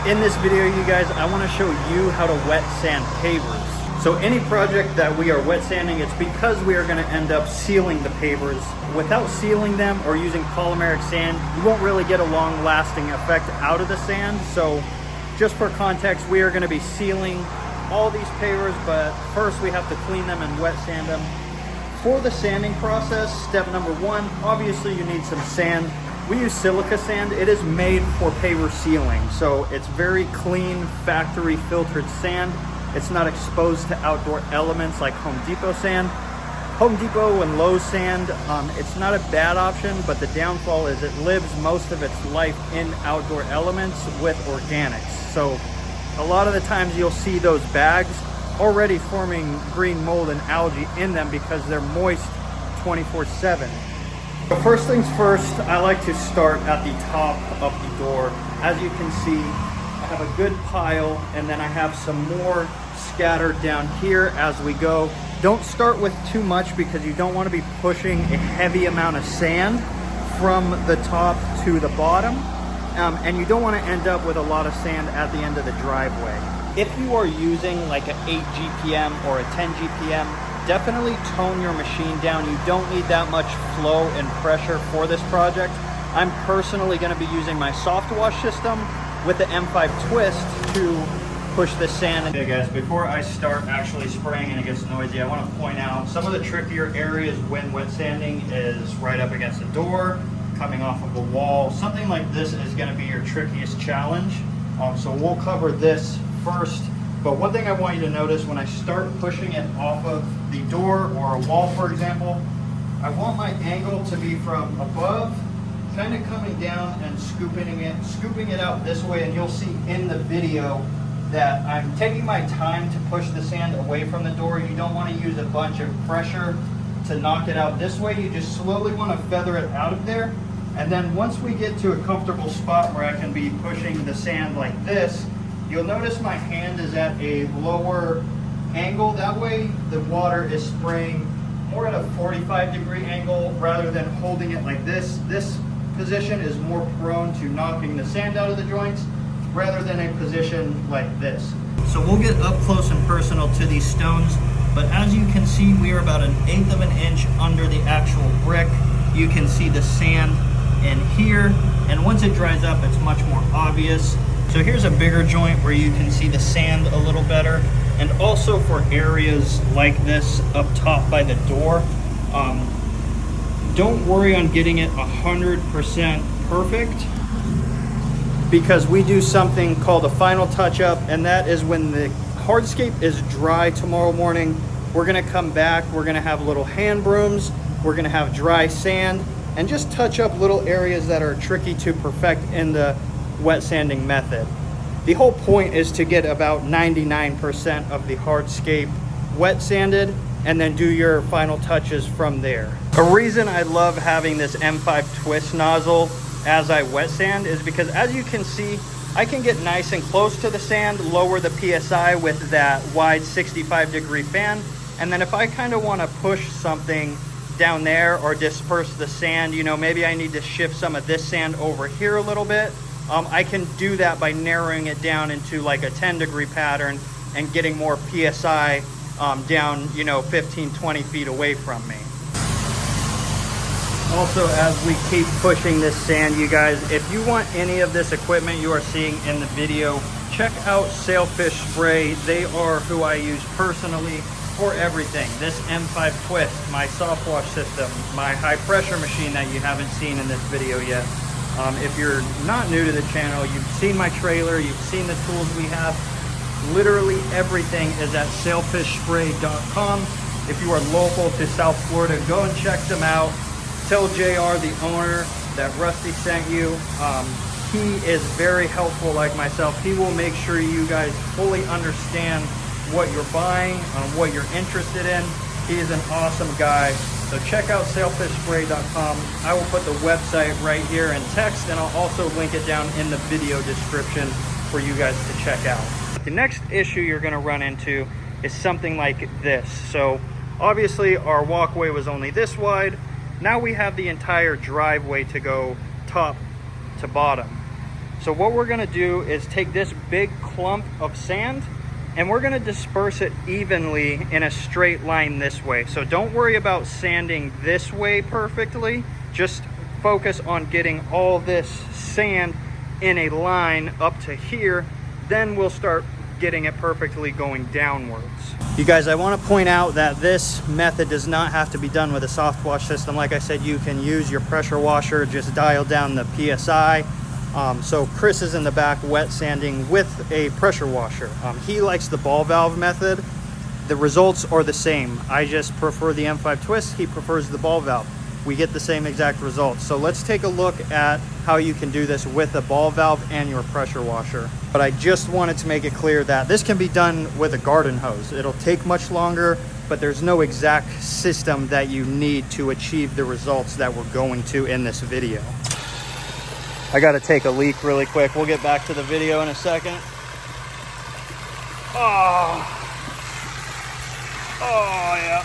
In this video, you guys, I want to show you how to wet sand pavers. So any project that we are wet sanding, it's because we are going to end up sealing the pavers. Without sealing them or using polymeric sand, you won't really get a long lasting effect out of the sand. So just for context, we are going to be sealing all these pavers, but first we have to clean them and wet sand them. For the sanding process, step number one, obviously you need some sand. We use silica sand. It is made for paver sealing, so it's very clean, factory filtered sand. It's not exposed to outdoor elements like Home Depot sand. Home Depot and Lowe's sand, it's not a bad option, but the downfall is it lives most of its life in outdoor elements with organics. So a lot of the times you'll see those bags already forming green mold and algae in them because they're moist 24/7. But first things first, I like to start at the top of the door. As you can see, I have a good pile, and then I have some more scattered down here as we go. Don't start with too much because you don't want to be pushing a heavy amount of sand from the top to the bottom. And you don't want to end up with a lot of sand at the end of the driveway. If you are using like an 8 GPM or a 10 GPM, definitely tone your machine down. You don't need that much flow and pressure for this project. I'm personally going to be using my soft wash system with the M5 twist to push the sand. Okay guys, before I start actually spraying and it gets noisy, I want to point out some of the trickier areas when wet sanding is right up against the door, coming off of a wall. Something like this is going to be your trickiest challenge. So we'll cover this first. But one thing I want you to notice when I start pushing it off of the door or a wall, for example, I want my angle to be from above, kind of coming down and scooping it out this way. And you'll see in the video that I'm taking my time to push the sand away from the door. You don't want to use a bunch of pressure to knock it out this way. You just slowly want to feather it out of there. And then once we get to a comfortable spot where I can be pushing the sand like this, you'll notice my hand is at a lower angle. That way the water is spraying more at a 45-degree angle rather than holding it like this. This position is more prone to knocking the sand out of the joints rather than a position like this. So we'll get up close and personal to these stones, but as you can see, we are about 1/8 of an inch under the actual brick. You can see the sand in here, and once it dries up, it's much more obvious. So here's a bigger joint where you can see the sand a little better. And also for areas like this up top by the door, don't worry on getting it 100% perfect, because we do something called a final touch-up, and that is when the hardscape is dry tomorrow morning. We're gonna come back, we're gonna have little hand brooms, we're gonna have dry sand, and just touch up little areas that are tricky to perfect in the wet sanding method. The whole point is to get about 99% of the hardscape wet sanded and then do your final touches from there. A reason I love having this M5 twist nozzle as I wet sand is because, as you can see, I can get nice and close to the sand, lower the PSI with that wide 65-degree fan, and then if I kind of want to push something down there or disperse the sand, you know, maybe I need to shift some of this sand over here a little bit, I can do that by narrowing it down into like a 10-degree pattern and getting more PSI down, you know, 15-20 feet away from me. Also, as we keep pushing this sand, you guys, if you want any of this equipment you are seeing in the video, check out Sailfish Spray. They are who I use personally for everything. This M5 twist, my soft wash system, my high pressure machine that you haven't seen in this video yet. If you're not new to the channel, you've seen my trailer, you've seen the tools we have. Literally everything is at sailfishspray.com. If you are local to South Florida, go and check them out. Tell JR, the owner, that Rusty sent you. He is very helpful like myself. He will make sure you guys fully understand what you're buying, what you're interested in. He is an awesome guy. So check out sailfishspray.com. I will put the website right here in text, and I'll also link it down in the video description for you guys to check out. The next issue you're going to run into is something like this. So obviously our walkway was only this wide. Now we have the entire driveway to go top to bottom. So what we're gonna do is take this big clump of sand and we're gonna disperse it evenly in a straight line this way. So don't worry about sanding this way perfectly. Just focus on getting all this sand in a line up to here. Then we'll start getting it perfectly going downwards. You guys, I want to point out that this method does not have to be done with a soft wash system. Like I said, you can use your pressure washer, just dial down the PSI. So Chris is in the back wet sanding with a pressure washer. He likes the ball valve method. The results are the same. I just prefer the M5 twist. He prefers the ball valve. We get the same exact results. So let's take a look at how you can do this with a ball valve and your pressure washer. But I just wanted to make it clear that this can be done with a garden hose. It'll take much longer, but there's no exact system that you need to achieve the results that we're going to in this video. I gotta take a leak really quick. We'll get back to the video in a second. Oh yeah.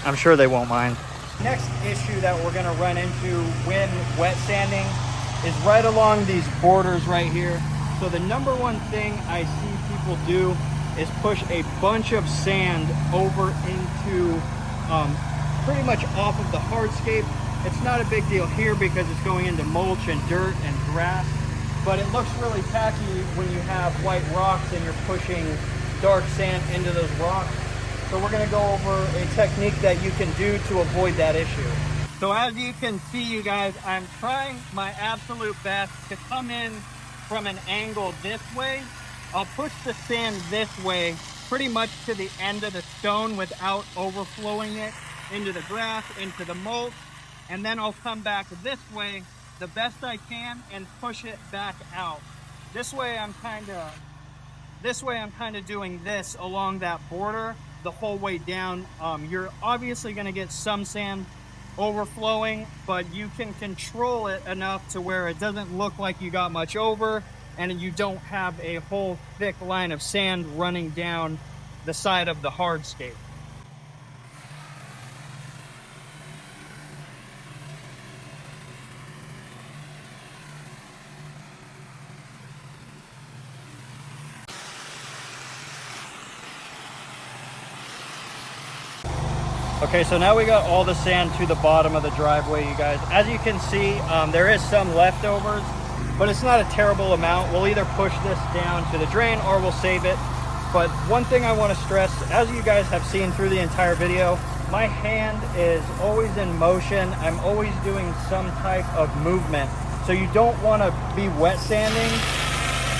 I'm sure they won't mind. Next issue that we're gonna run into when wet sanding is right along these borders right here. So the number one thing I see people do is push a bunch of sand over into pretty much off of the hardscape. It's not a big deal here because it's going into mulch and dirt and grass, but it looks really tacky when you have white rocks and you're pushing dark sand into those rocks. So we're gonna go over a technique that you can do to avoid that issue. So as you can see, you guys, I'm trying my absolute best to come in from an angle this way. I'll push the sand this way, pretty much to the end of the stone without overflowing it into the grass, into the mulch. And then I'll come back this way the best I can and push it back out. This way I'm kind of doing this along that border the whole way down. You're obviously going to get some sand overflowing, but you can control it enough to where it doesn't look like you got much over and you don't have a whole thick line of sand running down the side of the hardscape. Okay, so now we got all the sand to the bottom of the driveway, you guys. As you can see, there is some leftovers, but it's not a terrible amount. We'll either push this down to the drain or we'll save it. But one thing I want to stress, as you guys have seen through the entire video, my hand is always in motion. I'm always doing some type of movement. So you don't want to be wet sanding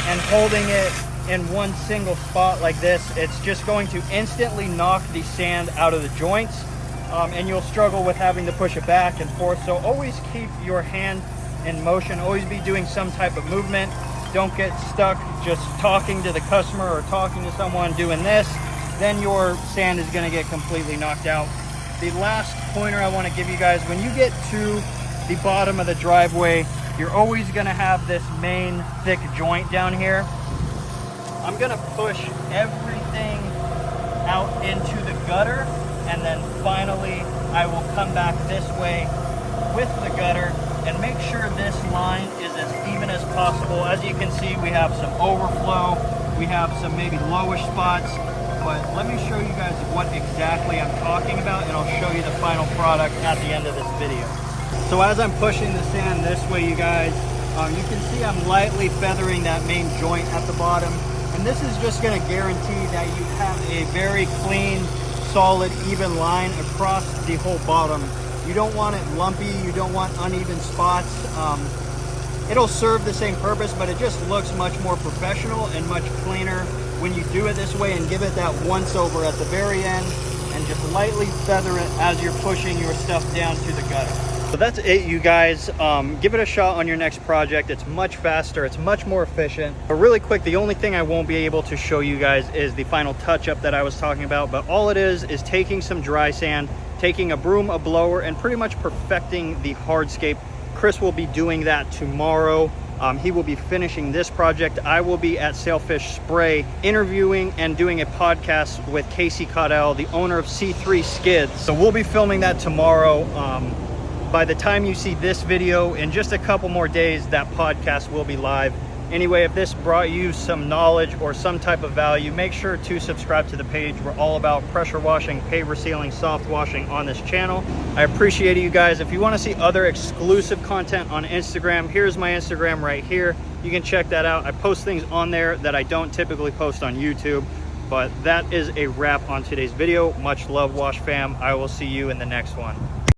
and holding it in one single spot like this. It's just going to instantly knock the sand out of the joints. And you'll struggle with having to push it back and forth. So always keep your hand in motion, always be doing some type of movement. Don't get stuck just talking to the customer or talking to someone doing this, then your sand is gonna get completely knocked out. The last pointer I wanna give you guys, when you get to the bottom of the driveway, you're always gonna have this main thick joint down here. I'm gonna push everything out into the gutter, and then finally I will come back this way with the gutter and make sure this line is as even as possible. As you can see, we have some overflow, we have some maybe lowish spots, but let me show you guys what exactly I'm talking about and I'll show you the final product at the end of this video. So as I'm pushing the sand this way, you guys, you can see I'm lightly feathering that main joint at the bottom. And this is just going to guarantee that you have a very clean, solid, even line across the whole bottom. You don't want it lumpy, you don't want uneven spots. It'll serve the same purpose, but it just looks much more professional and much cleaner when you do it this way and give it that once over at the very end and just lightly feather it as you're pushing your stuff down to the gutter. So that's it, you guys. Give it a shot on your next project. It's much faster, it's much more efficient. But really quick, the only thing I won't be able to show you guys is the final touch-up that I was talking about. But all it is taking some dry sand, taking a broom, a blower, and pretty much perfecting the hardscape. Chris will be doing that tomorrow. He will be finishing this project. I will be at Sailfish Spray interviewing and doing a podcast with Casey Caudell, the owner of C3 Skids. So we'll be filming that tomorrow. by the time you see this video, in just a couple more days, that podcast will be live. Anyway, if this brought you some knowledge or some type of value, make sure to subscribe to the page. We're all about pressure washing, paver sealing, soft washing on this channel. I appreciate you guys. If you want to see other exclusive content on Instagram, here's my Instagram right here. You can check that out. I post things on there that I don't typically post on YouTube. But that is a wrap on today's video. Much love, Wash fam. I will see you in the next one.